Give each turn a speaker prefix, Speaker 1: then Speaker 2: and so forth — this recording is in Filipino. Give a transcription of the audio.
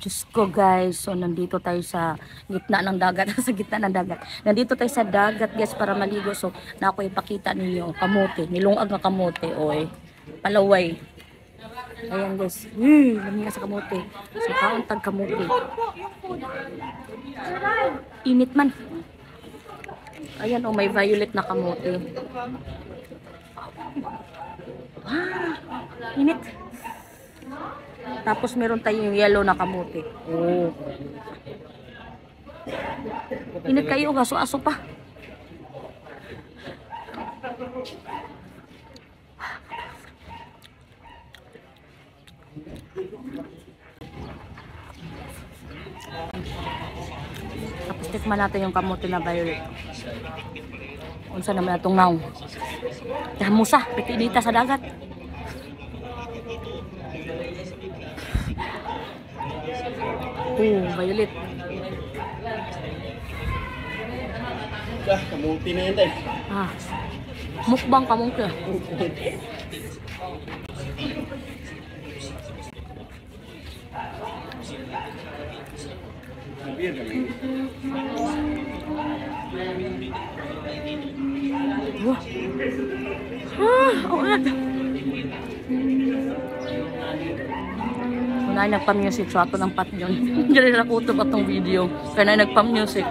Speaker 1: Diyos ko guys, so nandito tayo sa gitna ng dagat, sa gitna ng dagat. Nandito tayo sa dagat guys para maligo. So na ako ipakita ninyo kamote, nilungag na kamote, oy. Palaway. Ayan guys, lamig na sa kamote. So kaon tag kamote. Init man. Ayan oh, may violet na kamote. Init. Tapos meron tayong yellow na kamote. Oh. Init kayo, aso-aso pa. Tapos tikman natin yung kamote na violet. Unsa naman itong naong. Damusa, pitinita sa dagat. Violet.
Speaker 2: Kamuti na yan tayo.
Speaker 1: Mukbang kamote. Ulat. Kunay nagpa-music so ato ng pat yun. Diyan na kutob atong video. Kaya nagpa-music.